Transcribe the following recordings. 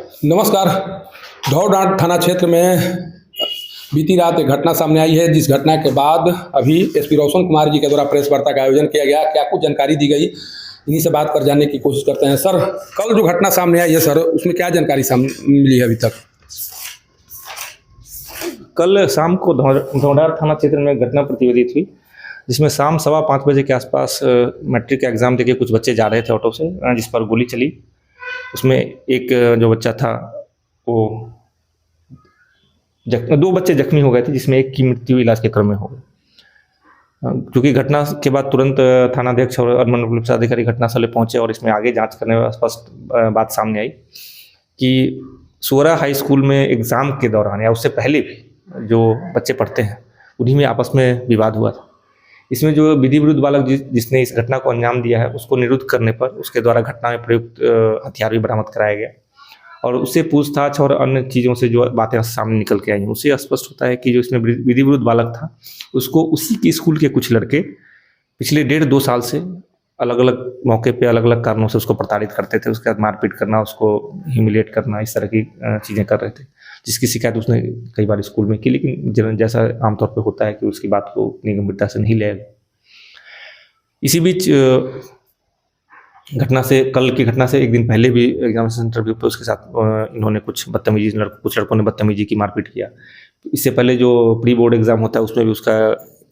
नमस्कार। धौरडांड थाना क्षेत्र में बीती रात एक घटना सामने आई है, जिस घटना के बाद अभी एसपी रोशन कुमार जी के द्वारा प्रेस वार्ता का आयोजन किया गया। क्या कुछ जानकारी दी गई, इन्हीं से बात कर जानने की कोशिश करते हैं। सर, कल जो घटना सामने आई है सर, उसमें क्या जानकारी मिली है अभी तक? कल शाम को धौरडांड थाना क्षेत्र में घटना प्रतिवेदित हुई, जिसमें शाम 5:15 बजे के आसपास मैट्रिक का एग्ज़ाम देके कुछ बच्चे जा रहे थे ऑटो से, जिस पर गोली चली। उसमें एक जो बच्चा था वो दो बच्चे जख्मी हो गए थे, जिसमें एक की मृत्यु इलाज के क्रम में हो गई। क्योंकि घटना के बाद तुरंत थानाध्यक्ष और अनुमंडल पुलिस अधिकारी घटनास्थल पर पहुंचे और इसमें आगे जांच करने में स्पष्ट बात सामने आई कि सोरा हाई स्कूल में एग्ज़ाम के दौरान या उससे पहले भी जो बच्चे पढ़ते हैं उन्हीं में आपस में विवाद हुआ था। इसमें जो विधि विरुद्ध बालक जिसने इस घटना को अंजाम दिया है, उसको निरुद्ध करने पर उसके द्वारा घटना में प्रयुक्त हथियार भी बरामद कराया गया और उससे पूछताछ और अन्य चीज़ों से जो बातें सामने निकल के आई हैं, उससे स्पष्ट होता है कि जो इसमें विधि विरुद्ध बालक था, उसको उसी के स्कूल के कुछ लड़के पिछले 1.5-2 साल से अलग अलग मौके पे अलग अलग कारणों से उसको प्रताड़ित करते थे। उसके बाद मारपीट करना, उसको ह्यूमिलेट करना, इस तरह की चीज़ें कर रहे थे, जिसकी शिकायत उसने कई बार स्कूल में की, लेकिन जैसा आमतौर पे होता है कि उसकी बात को उतनी गंभीरता से नहीं लिया। इसी बीच कल की घटना से एक दिन पहले भी एग्जामिनेशन इंटरव्यू पे उसके साथ इन्होंने कुछ लड़कों ने बदतमीजी की, मारपीट किया। इससे पहले जो प्री बोर्ड एग्जाम होता है उसमें भी उसका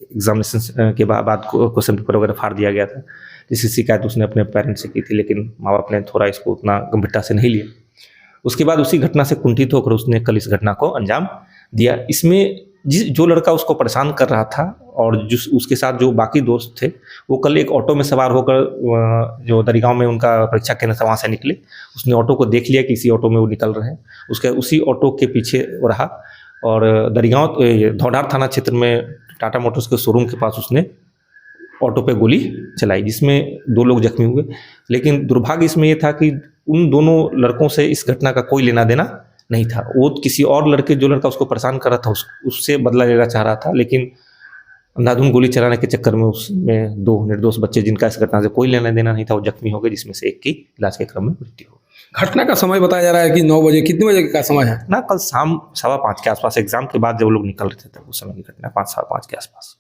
एग्जामिनेशन के बाद क्वेश्चन पेपर वगैरह फाड़ दिया गया था, जिसकी शिकायत उसने अपने पेरेंट्स से की थी, लेकिन माँ बाप ने थोड़ा इसको उतना गंभीरता से नहीं लिया। उसके बाद उसी घटना से कुंठित होकर उसने कल इस घटना को अंजाम दिया। इसमें जो लड़का उसको परेशान कर रहा था और उसके साथ जो बाकी दोस्त थे, वो कल एक ऑटो में सवार होकर जो दरिगांव में उनका परीक्षा केंद्र था वहाँ से निकले। उसने ऑटो को देख लिया कि इसी ऑटो में वो निकल रहे हैं, उसी ऑटो के पीछे रहा और धौरडांड थाना क्षेत्र में टाटा मोटर्स के शोरूम के पास उसने ऑटो पे गोली चलाई, जिसमें 2 लोग जख्मी हुए। लेकिन दुर्भाग्य इसमें यह था कि उन दोनों लड़कों से इस घटना का कोई लेना देना नहीं था। वो किसी और जो लड़का उसको परेशान कर रहा था उससे बदला लेना चाह रहा था, लेकिन अंधाधुंध गोली चलाने के चक्कर में उसमें 2 निर्दोष बच्चे, जिनका इस घटना से कोई लेना देना नहीं था, वो जख्मी हो गए, जिसमें से एक की इलाज के क्रम में मृत्यु हो गई। घटना का समय बताया जा रहा है कि 9 बजे, कितने बजे का समय है? ना, कल शाम 5:15 के आसपास एग्जाम के बाद जब लोग निकल रहे थे उस समय की घटना, 5-5:15 के आसपास।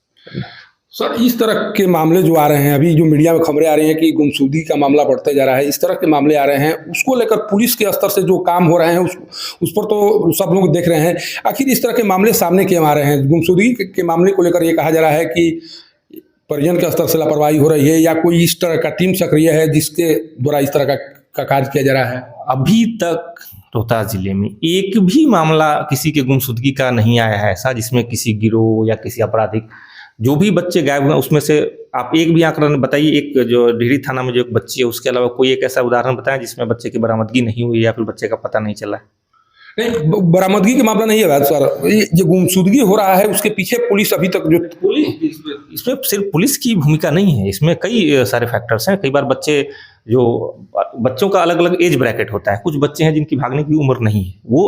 सर, इस तरह के मामले जो आ रहे हैं, अभी जो मीडिया में खबरें आ रही हैं कि गुमशुदगी का मामला बढ़ते जा रहा है, इस तरह के मामले आ रहे हैं, उसको लेकर पुलिस के स्तर से जो काम हो रहे हैं उस पर तो सब लोग देख रहे हैं। आखिर इस तरह के मामले सामने क्यों आ रहे हैं? गुमशुदगी के मामले को लेकर ये कहा जा रहा है कि परिजन के स्तर से लापरवाही हो रही है या कोई इस तरह का टीम सक्रिय है जिसके द्वारा इस तरह का कार्य किया जा रहा है। अभी तक रोहतास जिले में एक भी मामला किसी के गुमशुदगी का नहीं आया है ऐसा जिसमें किसी गिरोह या किसी आपराधिक जो भी बच्चे गायब हुए उसमें से आप एक भी आंकड़ा बताइए। एक जो डिहरी थाना में जो एक बच्ची है, उसके अलावा कोई एक ऐसा उदाहरण बताएं जिसमें बच्चे की बरामदगी नहीं हुई या फिर बच्चे का पता नहीं चला है। नहीं, बरामदगी का मामला नहीं है सर, ये जो गुमशुदगी हो रहा है उसके पीछे पुलिस अभी तक जो इसमें सिर्फ पुलिस की भूमिका नहीं है, इसमें कई सारे फैक्टर्स हैं। कई बार बच्चों का अलग अलग एज ब्रैकेट होता है। कुछ बच्चे हैं जिनकी भागने की उम्र नहीं है, वो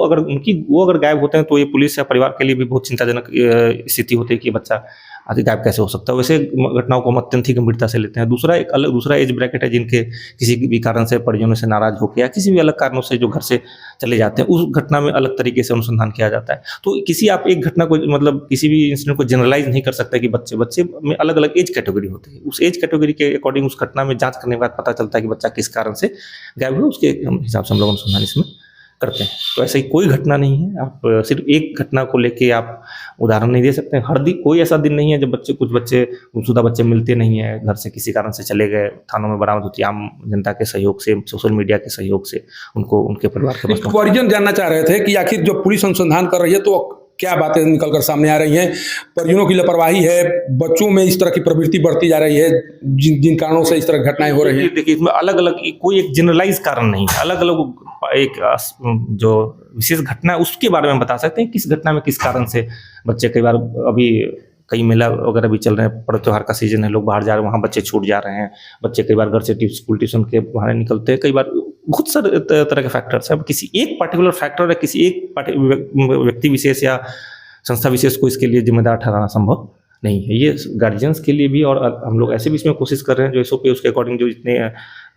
अगर गायब होते हैं तो ये पुलिस या परिवार के लिए भी बहुत चिंताजनक स्थिति होती है कि बच्चा आदि गायब कैसे हो सकता है। वैसे घटनाओं को हम अत्यंत ही गंभीरता से लेते हैं। दूसरा एज ब्रैकेट है जिनके किसी भी कारण से परिजनों से नाराज होकर या किसी भी अलग कारणों से जो घर से चले जाते हैं, उस घटना में अलग तरीके से अनुसंधान किया जाता है। तो आप एक घटना को किसी भी इंसिडेंट को जनरलाइज नहीं कर सकते कि बच्चे में अलग अलग एज कैटेगरी होती है। उस एज कैटेगरी के अकॉर्डिंग उस घटना में जांच करने के बाद पता चलता है कि बच्चा किस कारण से गायब हुआ, उसके हिसाब से हम लोग अनुसंधान इसमें करते हैं। तो ऐसा ही कोई घटना नहीं है। आप सिर्फ एक घटना को लेके आप उदाहरण नहीं दे सकते। हर दिन कोई ऐसा दिन नहीं है जब कुछ बच्चे गुमशुदा बच्चे मिलते नहीं है, घर से किसी कारण से चले गए, थानों में बरामद होती है। आम जनता के सहयोग से, सोशल मीडिया के सहयोग से उनको उनके परिवार के पास। परिजन जानना चाह रहे थे कि आखिर जो पुलिस अनुसंधान कर रही है तो क्या बातें निकलकर सामने आ रही हैं? परिजनों की लापरवाही है, बच्चों में इस तरह की प्रवृत्ति बढ़ती जा रही है जिन कारणों से इस तरह घटनाएं हो रही हैं। देखिए, इसमें अलग अलग कोई एक जनरलाइज कारण नहीं है। अलग अलग एक जो विशेष घटना है उसके बारे में बता सकते हैं, किस घटना में किस कारण से बच्चे। कई बार अभी कई मेला वगैरह भी चल रहे हैं, पर्व त्योहार का सीजन है, लोग बाहर जा रहे हैं, वहाँ बच्चे छूट जा रहे हैं। बच्चे कई बार घर से स्कूल ट्यूशन के बाहर निकलते हैं। कई बार बहुत सारे तरह के फैक्टर्स हैं। किसी एक पर्टिकुलर फैक्टर या किसी एक व्यक्ति विशेष या संस्था विशेष को इसके लिए जिम्मेदार ठहराना संभव नहीं है। ये गार्जियंस के लिए भी और हम लोग ऐसे भी इसमें कोशिश कर रहे हैं जो SOP उसके अकॉर्डिंग जो जितने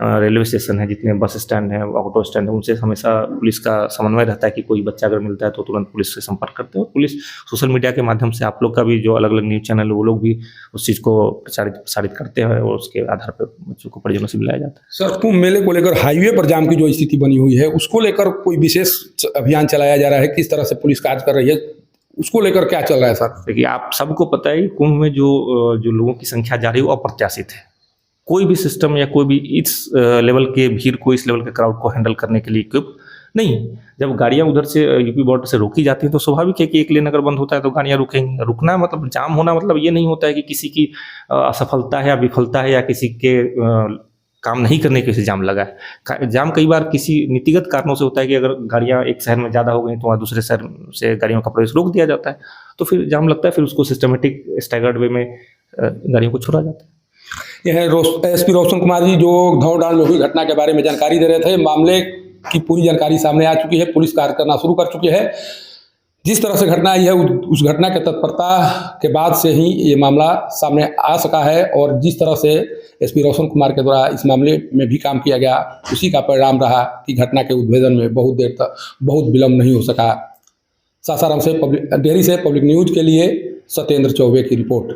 रेलवे स्टेशन है, जितने बस स्टैंड है, ऑटो स्टैंड है, उनसे हमेशा पुलिस का समन्वय रहता है कि कोई बच्चा अगर मिलता है तो तुरंत पुलिस से संपर्क करते हैं। और पुलिस सोशल मीडिया के माध्यम से, आप लोग का भी जो अलग अलग न्यूज़ चैनल है वो लोग भी उस चीज़ को प्रसारित करते हैं और उसके आधार पर बच्चों को परिजनों से मिलाया जाता है। सर, कुंभ मेले को लेकर हाईवे पर जाम की जो स्थिति बनी हुई है, उसको लेकर कोई विशेष अभियान चलाया जा रहा है? किस तरह से पुलिस कार्य कर रही है, उसको लेकर क्या चल रहा है सर? देखिए, आप सबको पता है कि कुंभ में जो लोगों की संख्या जा रही है वो अप्रत्याशित है। कोई भी सिस्टम या कोई भी इस लेवल के भीड़ को, इस लेवल के क्राउड को हैंडल करने के लिए इक्विप नहीं। जब गाड़ियां उधर से यूपी बॉर्डर से रोकी जाती हैं तो स्वाभाविक है कि एक लेन अगर बंद होता है तो गाड़ियां रुकेंगी। रुकना मतलब जाम होना मतलब ये नहीं होता है कि किसी की असफलता है या विफलता है या किसी के काम नहीं करने की वजह से जाम लगा है। जाम कई बार किसी नीतिगत कारणों से होता है कि अगर गाड़ियां एक शहर में ज़्यादा हो गई तो वहाँ दूसरे शहर से गाड़ियों का प्रवेश रोक दिया जाता है, तो फिर जाम लगता है। फिर उसको सिस्टमेटिक स्टैगर्ड वे में गाड़ियों को छोड़ा जाता है। यह एसपी रोशन कुमार जी जो धौड़ान में हुई घटना के बारे में जानकारी दे रहे थे। मामले की पूरी जानकारी सामने आ चुकी है, पुलिस कार्य करना शुरू कर चुकी है। जिस तरह से घटना आई है, उस घटना के तत्परता के बाद से ही ये मामला सामने आ सका है, और जिस तरह से एसपी रोशन कुमार के द्वारा इस मामले में भी काम किया गया, उसी का परिणाम रहा कि घटना के उद्भेदन में बहुत देर तक बहुत विलम्ब नहीं हो सका। सासाराम से डेहरी से पब्लिक न्यूज के लिए सत्येंद्र चौबे की रिपोर्ट।